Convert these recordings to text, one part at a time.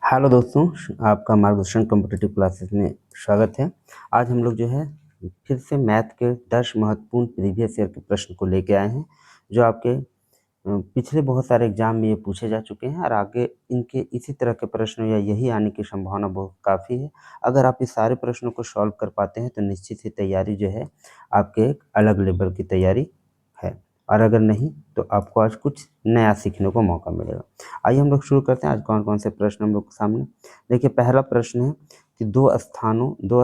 Hello दोस्तों, आपका मार्गदर्शन कॉम्पिटिटिव क्लासेस में स्वागत है। आज हम लोग जो है फिर से मैथ के 10 महत्वपूर्ण प्रीवियस ईयर के प्रश्न को लेके आए हैं, जो आपके पिछले बहुत सारे एग्जाम में ये पूछे जा चुके हैं और आगे इनके इसी तरह के प्रश्न या यही आने की संभावना बहुत काफ़ी है। अगर आप इस सारे प्रश्नों को सॉल्व कर पाते हैं तो निश्चित ही तैयारी जो है आपके एक अलग लेवल की तैयारी है, और अगर नहीं तो आपको आज कुछ नया सीखने को मौका मिलेगा। आइए हम लोग शुरू करते हैं। आज कौन कौन से प्रश्न हम लोग के सामने। देखिए, पहला प्रश्न है कि दो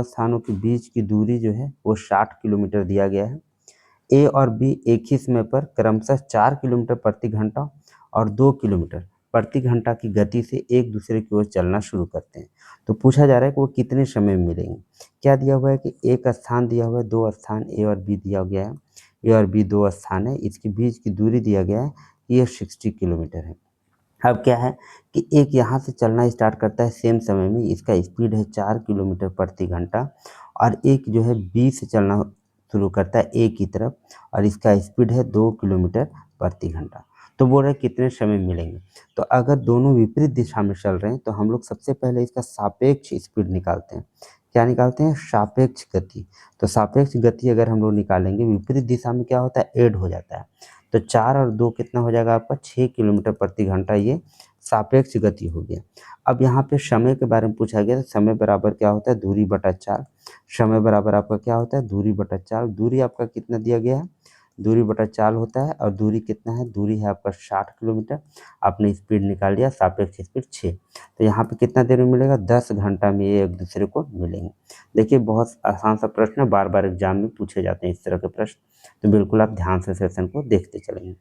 स्थानों के बीच की दूरी जो है वो 60 किलोमीटर दिया गया है। ए और बी एक ही समय पर क्रमशः 4 किलोमीटर प्रति घंटा और 2 किलोमीटर प्रति घंटा की गति से एक दूसरे की ओर चलना शुरू करते हैं। तो पूछा जा रहा है कि वो कितने समय में मिलेंगे। क्या दिया हुआ है कि एक स्थान दिया हुआ है, दो स्थान ए और बी दिया गया है। ए और बी दो स्थान है, इसके बीच की दूरी दिया गया है, ये 60 किलोमीटर है। अब क्या है कि एक यहाँ से चलना स्टार्ट करता है सेम समय में, इसका स्पीड है 4 किलोमीटर प्रति घंटा, और एक जो है बी से चलना शुरू करता है ए की तरफ और इसका स्पीड है 2 किलोमीटर प्रति घंटा। तो बोल रहे कितने समय मिलेंगे। तो अगर दोनों विपरीत दिशा में चल रहे हैं तो हम लोग सबसे पहले इसका सापेक्ष स्पीड निकालते हैं। क्या निकालते हैं? सापेक्ष गति। तो सापेक्ष गति अगर हम लोग निकालेंगे, विपरीत दिशा में क्या होता है? ऐड हो जाता है। तो 4 और 2 कितना हो जाएगा आपका? 6 किलोमीटर प्रति घंटा, ये सापेक्ष गति हो गया। अब यहाँ पे समय के बारे में पूछा गया, तो समय बराबर क्या होता है? दूरी बटा 4। समय बराबर आपका क्या होता है? दूरी बटा 4। दूरी आपका कितना दिया गया है? दूरी बटा 4 होता है, और दूरी कितना है? दूरी है आपका 60 किलोमीटर। आपने स्पीड निकाल लिया, सापेक्ष स्पीड 6। तो यहाँ पे कितना देर में मिलेगा? 10 घंटा में ये एक दूसरे को मिलेंगे। देखिए, बहुत आसान सा प्रश्न है, बार बार एग्जाम में पूछे जाते हैं इस तरह के प्रश्न, तो बिल्कुल आप ध्यान से सेशन को देखते चलेंगे।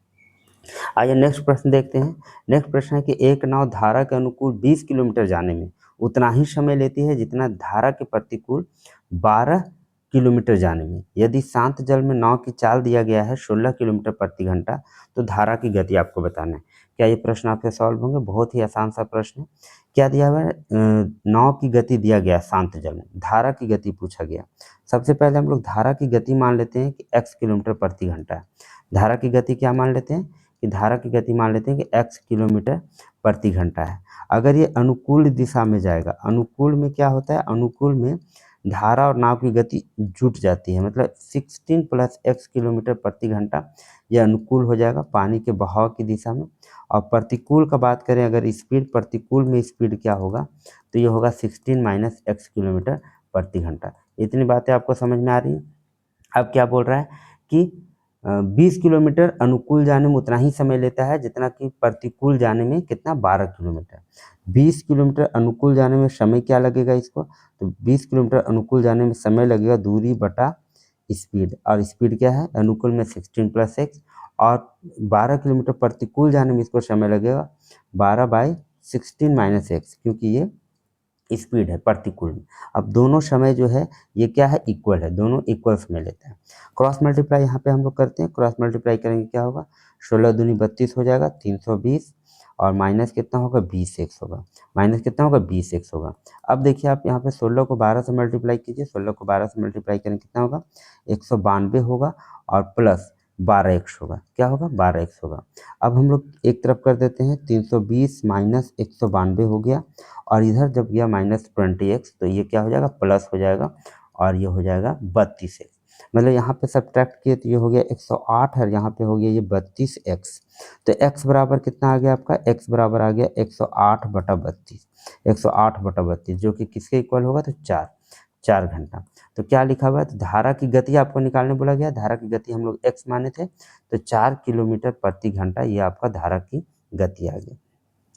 आइए नेक्स्ट प्रश्न देखते हैं। नेक्स्ट प्रश्न है कि एक नाव धारा के अनुकूल 20 किलोमीटर जाने में उतना ही समय लेती है जितना धारा के प्रतिकूल 12 किलोमीटर जाने में। यदि शांत जल में नाव की चाल दिया गया है 16 किलोमीटर प्रति घंटा, तो धारा की गति आपको बताना है। क्या ये प्रश्न आपके सॉल्व होंगे? बहुत ही आसान सा प्रश्न है। क्या दिया हुआ है? नाव की गति दिया गया शांत जल में, धारा की गति पूछा गया। सबसे पहले हम लोग धारा की गति मान लेते हैं कि x किलोमीटर प्रति घंटा है। धारा की गति क्या मान लेते हैं? कि धारा की गति मान लेते हैं कि x किलोमीटर प्रति घंटा है। अगर ये अनुकूल दिशा में जाएगा, अनुकूल में क्या होता है? अनुकूल में धारा और नाव की गति जुट जाती है, मतलब 16 + x किलोमीटर प्रति घंटा, ये अनुकूल हो जाएगा पानी के बहाव की दिशा में। और प्रतिकूल का बात करें, अगर स्पीड, प्रतिकूल में स्पीड क्या होगा? तो ये होगा 16 - x किलोमीटर प्रति घंटा। इतनी बातें आपको समझ में आ रही हैं। अब क्या बोल रहा है कि 20 किलोमीटर अनुकूल जाने में उतना ही समय लेता है जितना कि प्रतिकूल जाने में कितना? 12 किलोमीटर। 20 किलोमीटर अनुकूल जाने में समय क्या लगेगा इसको? तो 20 किलोमीटर अनुकूल जाने में समय लगेगा दूरी बटा स्पीड, और स्पीड क्या है? अनुकूल में 16 + x, और 12 किलोमीटर प्रतिकूल जाने में इसको समय लगेगा 12/16 - x, क्योंकि ये स्पीड है प्रतिकूल में। अब दोनों समय जो है ये क्या है? इक्वल है, दोनों इक्वल समय लेते हैं। क्रॉस मल्टीप्लाई यहाँ पे हम लोग करते हैं। क्रॉस मल्टीप्लाई करेंगे, क्या होगा? 16 दूनी 32 हो जाएगा, 320, और माइनस कितना होगा? 20x होगा। माइनस कितना होगा? 20x होगा। अब देखिए, आप यहाँ पे 16 को 12 से मल्टीप्लाई कीजिए। 16 को 12 से मल्टीप्लाई करेंगे, कितना होगा? 192 होगा, और प्लस 12x होगा। क्या होगा? 12x होगा। अब हम लोग एक तरफ कर देते हैं, 320 - 192 हो गया, और इधर जब गया -20x, तो ये क्या हो जाएगा? प्लस हो जाएगा, और ये हो जाएगा 32x। मतलब यहाँ पे सब्ट्रैक्ट किए तो ये हो गया 108, और यहाँ पे हो गया ये 32x। तो x बराबर कितना आ गया आपका? x बराबर आ गया 108/32। 108/32 जो कि किसके इक्वल होगा? तो 4 घंटा। तो क्या लिखा हुआ है? तो धारा की गति आपको निकालने बोला गया। धारा की गति हम लोग x माने थे, तो 4 किलोमीटर प्रति घंटा ये आपका धारा की गति आ गई।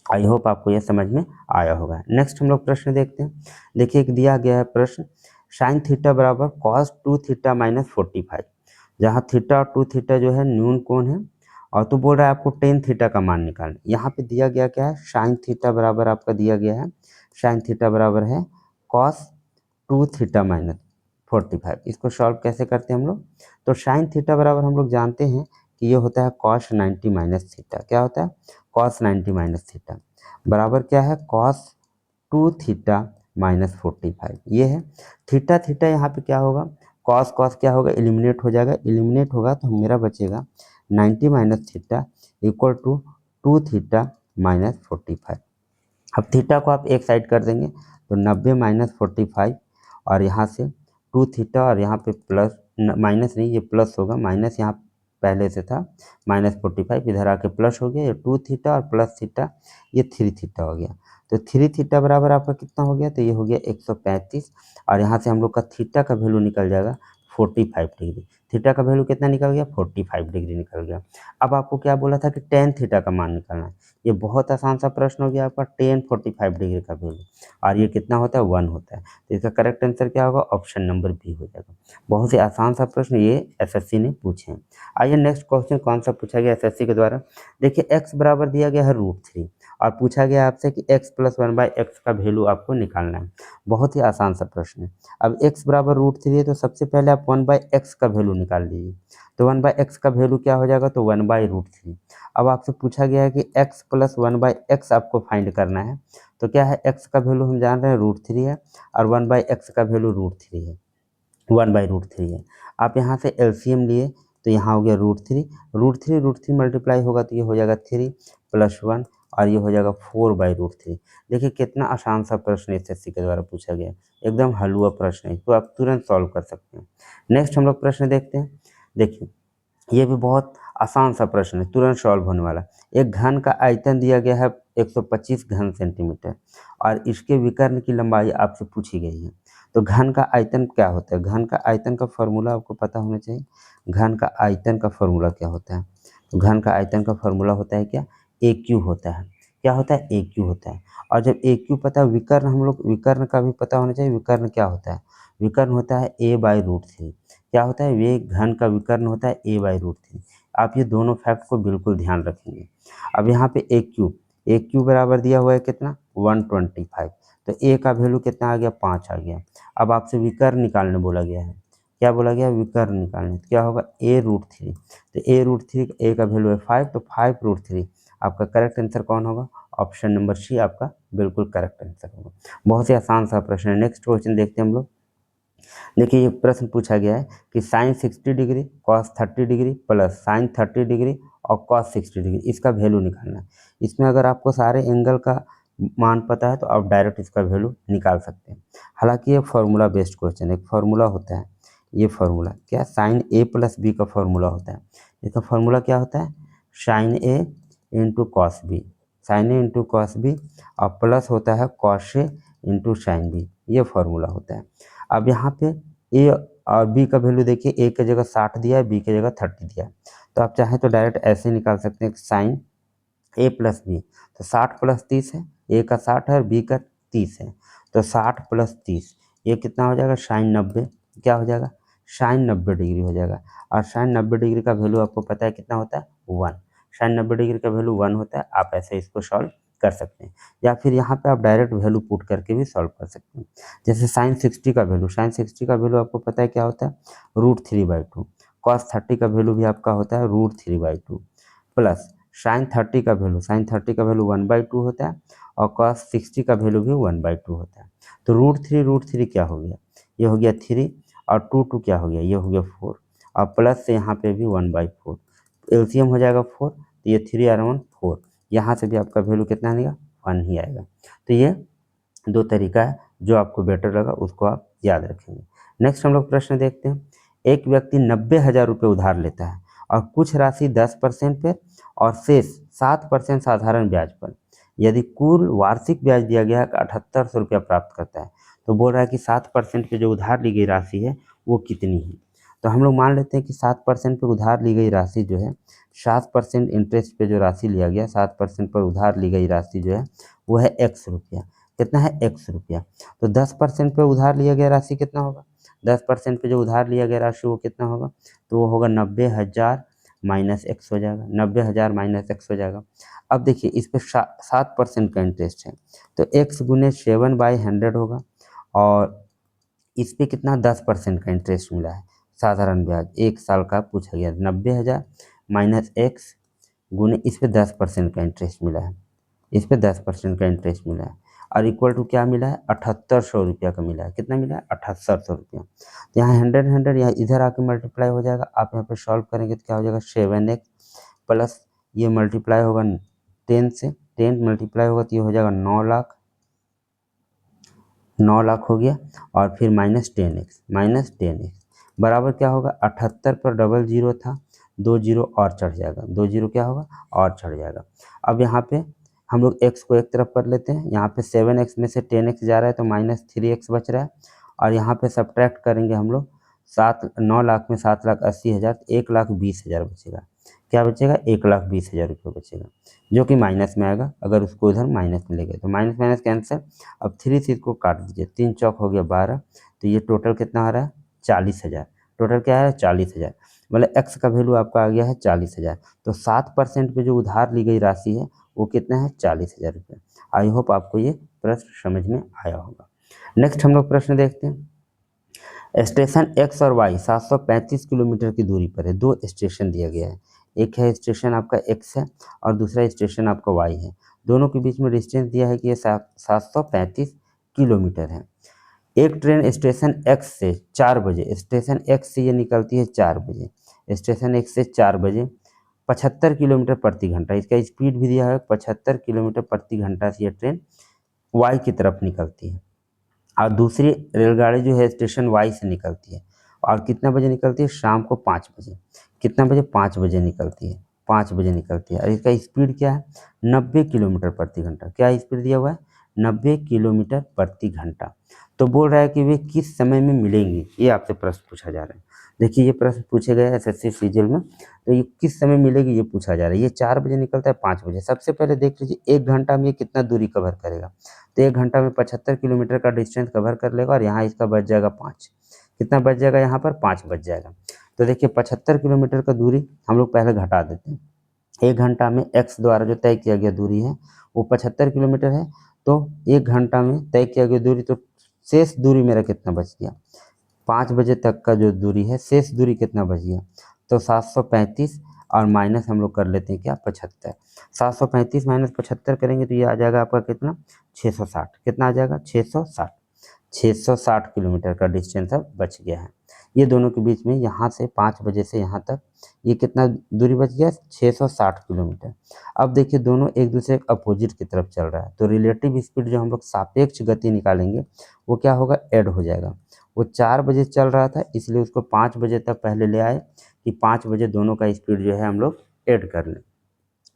आई होप आपको यह समझ में आया होगा। नेक्स्ट हम लोग प्रश्न देखते हैं। देखिए, एक दिया गया है प्रश्न, sin थीटा बराबर cos 2 थीटा - 45, जहाँ थीटा और 2 थीटा जो है न्यून कोण है, और तो बोल रहा है आपको tan थीटा का मान निकालना। यहाँ पे दिया गया क्या है? sin थीटा बराबर आपका दिया गया है, sin थीटा बराबर है cos 2 थीटा - 45। इसको सॉल्व कैसे करते हैं हम लोग? तो sin थीटा बराबर हम लोग जानते हैं कि ये होता है cos 90 - थीटा। क्या होता है? cos 90 - थीटा बराबर क्या है? cos 2 theta - 45। ये है थीटा। थीटा यहाँ पे क्या होगा? cos cos क्या होगा? एलिमिनेट हो जाएगा। एलिमिनेट होगा तो मेरा बचेगा 90 - थीटा इक्वल टू 2 थीटा - 45। अब थीटा को आप एक साइड कर देंगे तो 90 माइनस 45 और यहाँ से 2 थीटा और यहाँ पे प्लस माइनस नहीं, ये प्लस होगा, माइनस यहाँ पहले से था -45, इधर आके प्लस हो गया, ये 2 थीटा और प्लस थीटा ये 3 थीटा हो गया। तो 3 थीटा बराबर आपका कितना हो गया, तो ये हो गया 135 और यहाँ से हम लोग का थीटा का वैल्यू निकल जाएगा 45 डिग्री। थीटा का वैल्यू कितना निकल गया, 45 डिग्री निकल गया। अब आपको क्या बोला था कि टेन थीटा का मान निकालना है। ये बहुत आसान सा प्रश्न हो गया आपका, टेन 45 डिग्री का वैल्यू और ये कितना होता है, 1 होता है। तो इसका करेक्ट आंसर क्या होगा, ऑप्शन नंबर बी हो जाएगा। बहुत ही आसान सा प्रश्न ये एसएससी ने पूछे हैं। आइए नेक्स्ट क्वेश्चन कौन सा पूछा गया एसएससी के द्वारा। देखिए एक्स बराबर दिया गया है √3 और पूछा गया आपसे कि x + 1/x का वैल्यू आपको निकालना है। बहुत ही आसान सा प्रश्न है। अब x बराबर √3 है तो सबसे पहले आप 1/x का वैल्यू निकाल लीजिए। तो 1/x का वैल्यू क्या हो जाएगा, तो 1/√3। अब आपसे पूछा गया है कि x + 1/x आपको फाइंड करना है। तो क्या है, x का वैल्यू हम जान रहे हैं √3 है और 1/x का वैल्यू √3 है, 1/√3 है। आप यहाँ से एलसीएम लिए तो यहाँ हो गया √3 मल्टीप्लाई होगा तो ये हो जाएगा 3 + 1 और ये हो जाएगा 4/√3। देखिए कितना आसान सा प्रश्न एसएससी के द्वारा पूछा गया, एकदम हलवा प्रश्न है, तो आप तुरंत सॉल्व कर सकते हैं। नेक्स्ट हम लोग प्रश्न देखते हैं। देखिए ये भी बहुत आसान सा प्रश्न है, तुरंत सॉल्व होने वाला। एक घन का आयतन दिया गया है 125 घन सेंटीमीटर और इसके विकर्ण की लंबाई आपसे पूछी गई है। तो घन का आयतन क्या होता है, घन का आयतन का फॉर्मूला आपको पता होना चाहिए। घन का आयतन का फॉर्मूला क्या होता है, तो घन का आयतन का फॉर्मूला होता है क्या, AQ होता है। क्या होता है, AQ होता है। और जब AQ पता है, विकर्ण हम लोग विकर्ण का भी पता होना चाहिए। विकर्ण क्या होता है, विकर्ण होता है A/√3। क्या होता है, वे घन का विकर्ण होता है A/√3। आप ये दोनों फैक्ट को बिल्कुल ध्यान रखेंगे। अब यहाँ पे AQ बराबर दिया हुआ है कितना, 125। तो A का वैल्यू कितना आ गया, 5 आ गया। अब आपसे विकर्ण निकालने बोला गया है। क्या बोला गया, विकर्ण निकालने। तो क्या होगा, A√3। तो A√3 A का वैल्यू है 5, तो 5√3 आपका करेक्ट आंसर कौन होगा, ऑप्शन नंबर सी आपका बिल्कुल करेक्ट आंसर होगा। बहुत ही आसान सा प्रश्न है। नेक्स्ट क्वेश्चन देखते हैं हम लोग। देखिए ये प्रश्न पूछा गया है कि sine 60 degree cos 30 degree plus sine 30 degree और कॉस 60 डिग्री, इसका वैल्यू निकालना है। इसमें अगर आपको सारे एंगल का मान पता है तो आप डायरेक्ट इसका वैल्यू निकाल सकते हैं। हालांकि ये फार्मूला बेस्ड क्वेश्चन है, एक फार्मूला होता है। ये फार्मूला क्या, साइन A + B का फार्मूला होता है। इसका फार्मूला क्या होता है, sine A into cos B, sine A into cos B और प्लस होता है cos A into sine B, ये फार्मूला होता है। अब यहाँ पे ए और बी का वैल्यू देखिए, ए की जगह 60 दिया है, बी की जगह 30 दिया है। तो आप चाहें तो डायरेक्ट ऐसे निकाल सकते हैं साइन A + B। तो 60 + 30 है, ए का 60 है और बी का 30 है। तो 60 + 30 ये कितना हो जाएगा, साइन 90। क्या हो जाएगा, साइन 90 डिग्री हो जाएगा। और साइन 90 डिग्री का वैल्यू आपको पता है कितना होता है, 1। साइन 90 डिग्री का वैल्यू 1 होता है। आप ऐसे इसको सॉल्व कर सकते हैं या फिर यहाँ पे आप डायरेक्ट वैल्यू पुट करके भी सॉल्व कर सकते हैं। जैसे साइन 60 का वैल्यू, साइन 60 का वैल्यू आपको पता है क्या होता है, √3/2। कॉस 30 का वैल्यू भी आपका होता है √3/2 प्लस साइन 30 का वैल्यू, साइन 30 का वैल्यू 1/2 होता है और कॉस 60 का वैल्यू भी 1/2 होता है। तो √3 क्या हो गया, ये हो गया 3 और 2 क्या हो गया, ये हो गया 4 और प्लस से यहाँ पे भी 1/4। एलसीएम हो जाएगा 4, तो ये 3 और 1 4। यहाँ से भी आपका वैल्यू कितना आएगा, 1 ही आएगा। तो ये दो तरीका है, जो आपको बेटर लगा उसको आप याद रखेंगे। नेक्स्ट हम लोग प्रश्न देखते हैं। एक व्यक्ति 90,000 रुपये उधार लेता है और कुछ राशि 10% पर और शेष 7% साधारण ब्याज पर। यदि कुल वार्षिक ब्याज दिया गया है 7800 रुपया प्राप्त करता है, तो बोल रहा है कि 7% पे जो उधार ली गई राशि है वो कितनी है। तो हम लोग मान लेते हैं कि 7% पे उधार ली गई राशि जो है, 7% इंटरेस्ट पे जो राशि लिया गया, 7% पर उधार ली गई राशि जो है वो है x रुपया। कितना है, x रुपया। तो 10% पे उधार लिया गया राशि कितना होगा, 10% पे जो उधार लिया गया राशि वो कितना होगा, तो वो होगा 90,000 माइनस x हो जाएगा, 90,000 माइनस x हो जाएगा। अब देखिए इस पर 7% का इंटरेस्ट है, तो x गुने 7/100 होगा और इस पे कितना 10% का इंटरेस्ट मिला है, साधारण ब्याज 1 साल का पूछा गया। 90,000 माइनस x गुने इस पे 10% का इंटरेस्ट मिला है, इस पे 10% का इंटरेस्ट मिला है और इक्वल टू क्या मिला है, 7800 रुपया का मिला है। कितना मिला है, 7800 रुपया। तो यहाँ 100 यहाँ इधर आके मल्टीप्लाई हो जाएगा। आप यहाँ पे सॉल्व करेंगे तो क्या हो जाएगा, 7x प्लस ये मल्टीप्लाई होगा 10 से 10 मल्टीप्लाई होगा तो ये हो जाएगा 9 लाख, 9 लाख हो गया। और फिर -10x बराबर क्या होगा, 78 पर डबल जीरो था, 2 जीरो और चढ़ जाएगा, 2 जीरो क्या होगा और चढ़ जाएगा। अब यहाँ पे हम लोग x को एक तरफ कर लेते हैं, यहाँ पे 7x में से 10x जा रहा है तो -3x बच रहा है। और यहाँ पे सब्ट्रैक्ट करेंगे हम लोग 9 लाख में 7,80,000, 1,20,000 बचेगा। क्या बचेगा, 1,20,000 रुपये बचेगा, जो कि माइनस में आएगा। अगर उसको इधर माइनस में ले गए तो माइनस माइनस कैंसिल। अब 3 से इसको काट दीजिए, 3 चौक हो गया 12, तो ये टोटल कितना आ रहा है 40,000। टोटल क्या है 40,000, मतलब x का वैल्यू आपका आ गया है 40,000। तो 7% पे जो उधार ली गई राशि है वो कितना है 40,000 रुपये। आई होप आपको ये प्रश्न समझ में आया होगा। नेक्स्ट हम लोग प्रश्न देखते हैं। स्टेशन एक्स और वाई 735 किलोमीटर की दूरी पर है। दो स्टेशन दिया गया है, एक है स्टेशन आपका एक्स है और दूसरा स्टेशन आपका वाई है। दोनों के बीच में डिस्टेंस दिया है कि ये 735 किलोमीटर है। एक ट्रेन स्टेशन एक्स से 4 बजे, स्टेशन एक्स से ये निकलती है 4 बजे, स्टेशन एक्स से 4 बजे 75 किलोमीटर प्रति घंटा, इसका स्पीड भी दिया है 75 किलोमीटर प्रति घंटा से ये ट्रेन वाई की तरफ निकलती है। और दूसरी रेलगाड़ी जो है स्टेशन वाई से निकलती है और कितना बजे निकलती है, शाम को 5 बजे। कितना बजे, 5 बजे निकलती है, 5 बजे निकलती है। और इसका स्पीड क्या है 90 किलोमीटर प्रति घंटा। क्या स्पीड दिया हुआ है 90 किलोमीटर प्रति घंटा। तो बोल रहा है कि वे किस समय में मिलेंगी, ये आपसे प्रश्न पूछा जा रहा है। देखिए ये प्रश्न पूछे गए एसएससी सीजीएल में, तो ये किस समय मिलेगी ये पूछा जा रहा है। ये 4 बजे निकलता है 5 बजे। सबसे पहले देख लीजिए 1 घंटा में ये कितना दूरी कवर करेगा, तो 1 घंटा में 75 किलोमीटर का डिस्टेंस कवर कर लेगा। और यहाँ इसका बच जाएगा 5, कितना बच जाएगा यहाँ पर 5 बच जाएगा। तो देखिए 75 किलोमीटर का दूरी हम लोग पहले घटा देते हैं। 1 घंटा में x द्वारा जो तय किया गया दूरी है वो 75 किलोमीटर है, तो 1 घंटा में तय किया गया दूरी, तो शेष दूरी मेरा कितना बच गया, 5 बजे तक का जो दूरी है शेष दूरी कितना बच गया, तो 735 और माइनस हम लोग कर लेते हैं क्या 75। 735 माइनस 75 करेंगे तो ये आ जाएगा आपका कितना 660। कितना आ जाएगा 660, 660 किलोमीटर का डिस्टेंस अब बच गया है। ये दोनों के बीच में यहाँ से 5 बजे से यहाँ तक ये कितना दूरी बच गया 660 किलोमीटर। अब देखिए दोनों एक दूसरे के अपोजिट की तरफ चल रहा है, तो रिलेटिव स्पीड जो हम लोग सापेक्ष गति निकालेंगे वो क्या होगा ऐड हो जाएगा। वो 4 बजे चल रहा था इसलिए उसको 5 बजे तक पहले ले आए कि 5 बजे दोनों का स्पीड जो है हम लोग ऐड कर लें।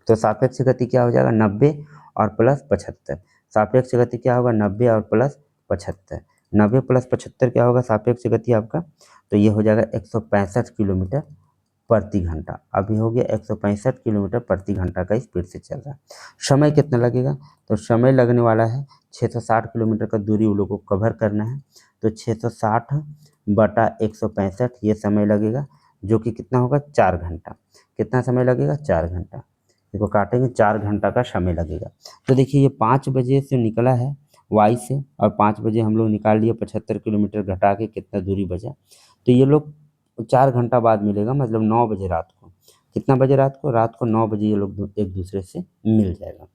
तो सापेक्ष गति क्या हो जाएगा 90 और प्लस 75। सापेक्ष गति क्या होगा 90 और प्लस 75, 90 प्लस 75 क्या होगा सापेक्ष गति आपका, तो ये हो जाएगा 165 किलोमीटर प्रति घंटा। अभी हो गया 165 किलोमीटर प्रति घंटा का स्पीड से चल रहा है। समय कितना लगेगा, तो समय लगने वाला है 660 किलोमीटर का दूरी उन लोगों को कवर करना है, तो 660 बटा 165 ये समय लगेगा, जो कि कितना होगा 4 घंटा। कितना समय लगेगा 4 घंटा, इसको काटेंगे 4 घंटा का समय लगेगा। तो देखिए ये 5 बजे से निकला है वाई से और 5 बजे हम लोग निकाल लिए 75 किलोमीटर घटा के कितना दूरी बचा, तो ये लोग 4 घंटा बाद मिलेगा, मतलब 9 बजे रात को। कितना बजे रात को, रात को 9 बजे ये लोग एक दूसरे से मिल जाएगा।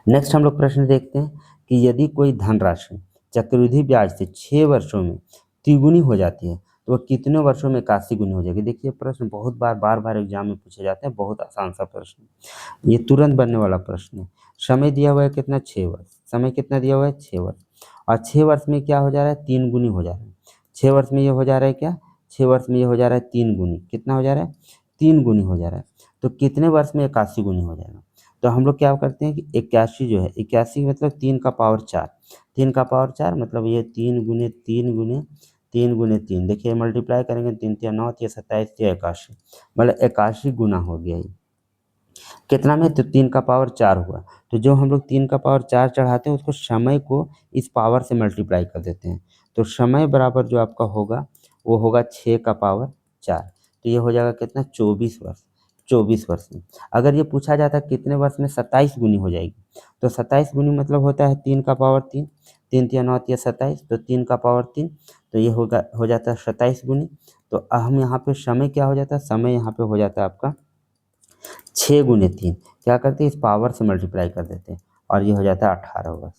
नेक्स्ट हम लोग प्रश्न देखते हैं कि यदि कोई धनराशि चक्रवृद्धि ब्याज से 6 वर्षों में तिगुनी हो जाती है तो वह कितने वर्षों में 81 गुनी हो जाएगी। देखिए प्रश्न बहुत बार एग्जाम में पूछे जाते हैं, बहुत आसान सा प्रश्न, ये तुरंत बनने वाला प्रश्न है। समय दिया हुआ है कितना 6 वर्ष, समय कितना दिया हुआ है 6 वर्ष, और 6 वर्ष में क्या हो जा रहा है 3 गुनी हो जा रहा है। 6 वर्ष में ये हो जा रहा है क्या, 6 वर्ष में ये हो जा रहा है 3 गुनी। कितना हो जा रहा है 3 गुनी हो जा रहा है, तो कितने वर्ष में 81 गुनी हो जाएगा। तो हम लोग क्या करते हैं कि 81 जो है 81 मतलब 3 का पावर 4, 3 का पावर 4 मतलब ये 3 गुने 3 गुने 3 गुने 3, देखिए मल्टीप्लाई करेंगे 3 या 9 या 27 या 81, मतलब 81 गुना हो गया ये कितना में, तो 3 का पावर 4 हुआ। तो जो हम लोग 3 का पावर 4 चढ़ाते हैं उसको समय को इस पावर से मल्टीप्लाई कर देते हैं, तो समय बराबर जो आपका होगा वो होगा 6 का पावर 4, तो ये हो जाएगा कितना 24 वर्ष। 24 वर्ष में अगर ये पूछा जाता कितने वर्ष में 27 गुनी हो जाएगी, तो 27 गुनी मतलब होता है 3 का पावर 3, 3 या 9 या 27, तो 3 का पावर 3, तो ये हो जाता है 27 गुनी। तो हम यहाँ पे समय क्या हो जाता है, समय यहाँ पे हो जाता है आपका 6 गुने 3, क्या करते हैं इस पावर से मल्टीप्लाई कर देते हैं और ये हो जाता है 18 वर्ष।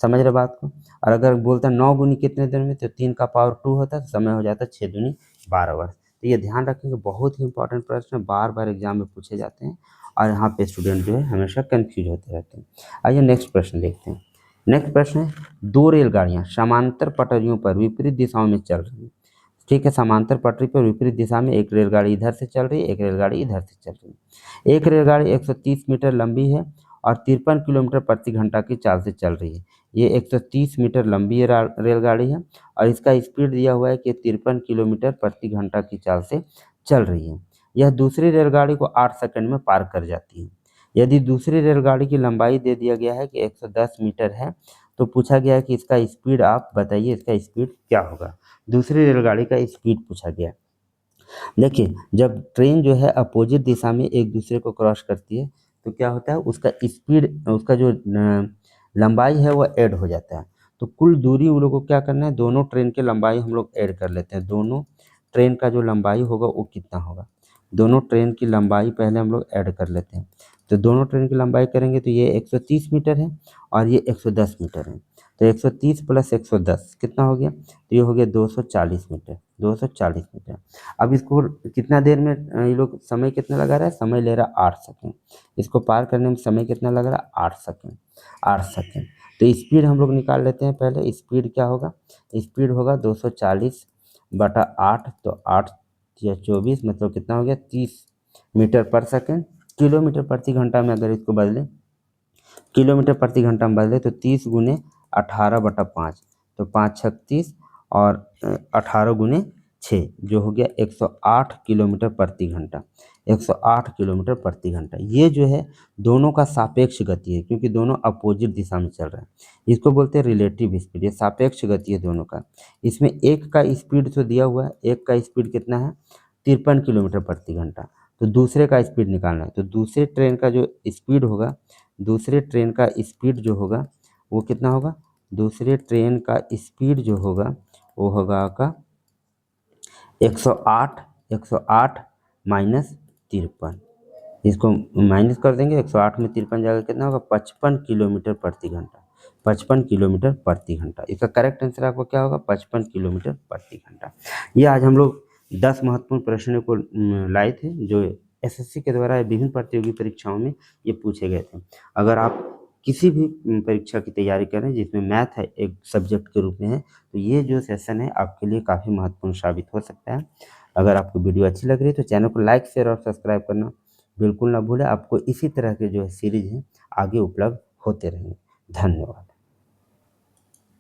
समझ रहे बात को। और अगर बोलता 9 गुनी कितने दिन में, तो 3 का पावर 2 होता है, तो समय हो जाता है 6 दूनी 12 वर्ष। तो ये ध्यान रखेंगे, बहुत ही इंपॉर्टेंट प्रश्न बार एग्जाम में पूछे जाते हैं और यहाँ पे स्टूडेंट जो है हमेशा कंफ्यूज होते रहते हैं। आइए नेक्स्ट प्रश्न देखते हैं। नेक्स्ट प्रश्न है, दो रेलगाड़ियाँ समांतर पटरियों पर विपरीत दिशाओं में चल रही हैं। ठीक है, समांतर पटरी पर विपरीत दिशा में एक रेलगाड़ी इधर से चल रही है, एक रेलगाड़ी इधर से चल रही है। एक रेलगाड़ी 130 मीटर लंबी है और 53 किलोमीटर प्रति घंटा की चाल से चल रही है। ये 130 मीटर लंबी रेलगाड़ी है और इसका स्पीड दिया हुआ है कि 53 किलोमीटर प्रति घंटा की चाल से चल रही है। यह दूसरी रेलगाड़ी को 8 सेकंड में पार कर जाती है। यदि दूसरी रेलगाड़ी की लंबाई दे दिया गया है कि 110 मीटर है, तो पूछा गया है कि इसका स्पीड आप बताइए, इसका स्पीड क्या होगा। दूसरी रेलगाड़ी का स्पीड पूछा गया। देखिए, जब ट्रेन जो है अपोजिट दिशा में एक दूसरे को क्रॉस करती है तो क्या होता है, उसका स्पीड, उसका जो लंबाई है वो ऐड हो जाता है। तो कुल दूरी उन लोगों को क्या करना है, दोनों ट्रेन की लंबाई हम लोग ऐड कर लेते हैं। दोनों ट्रेन का जो लंबाई होगा वो कितना होगा, दोनों ट्रेन की लंबाई पहले हम लोग ऐड कर लेते हैं। तो दोनों ट्रेन की लंबाई करेंगे तो ये 130 मीटर है और ये 110 मीटर है। तो 130 प्लस 110 कितना हो गया, तो ये हो गया 240 मीटर, 240 मीटर। अब इसको कितना देर में ये लोग समय कितना लगा रहा है, समय ले रहा है 8 सेकेंड। इसको पार करने में समय कितना लग रहा है, 8 सेकेंड, 8 सेकेंड। तो स्पीड हम लोग निकाल लेते हैं। पहले स्पीड क्या होगा, स्पीड होगा 240 बटा 8, तो 8 या 24 मतलब कितना हो गया, 30 मीटर पर सेकेंड। किलोमीटर प्रति घंटा में अगर इसको बदलें, किलोमीटर प्रति घंटा में बदले तो 30 गुने 18/5, तो 5 36 और 18 गुने 6 जो हो गया 108 किलोमीटर प्रति घंटा, 108 किलोमीटर प्रति घंटा। ये जो है दोनों का सापेक्ष गति है, क्योंकि दोनों अपोजिट दिशा में चल रहे हैं। इसको बोलते हैं रिलेटिव स्पीड, ये सापेक्ष गति है दोनों का। इसमें एक का स्पीड तो दिया हुआ है, एक का स्पीड कितना है, 53 किलोमीटर प्रति घंटा। तो दूसरे का स्पीड निकालना है, तो दूसरे ट्रेन का जो स्पीड होगा, दूसरे ट्रेन का स्पीड जो होगा वो कितना होगा, दूसरे ट्रेन का स्पीड जो होगा वो होगा का 108, 108 माइनस 53, इसको माइनस कर देंगे, 108 में 53 जाएगा कितना होगा, 55 किलोमीटर प्रति घंटा, 55 किलोमीटर प्रति घंटा। इसका करेक्ट आंसर आपको क्या होगा, 55 किलोमीटर प्रति घंटा। ये आज हम लोग 10 महत्वपूर्ण प्रश्नों को लाए थे जो एसएससी के द्वारा विभिन्न प्रतियोगी परीक्षाओं में ये पूछे गए थे। अगर आप किसी भी परीक्षा की तैयारी करें जिसमें मैथ है एक सब्जेक्ट के रूप में है, तो ये जो सेशन है आपके लिए काफ़ी महत्वपूर्ण साबित हो सकता है। अगर आपको वीडियो अच्छी लग रही है तो चैनल को लाइक, शेयर और सब्सक्राइब करना बिल्कुल ना भूलें। आपको इसी तरह के जो है सीरीज हैं आगे उपलब्ध होते रहेंगे। धन्यवाद।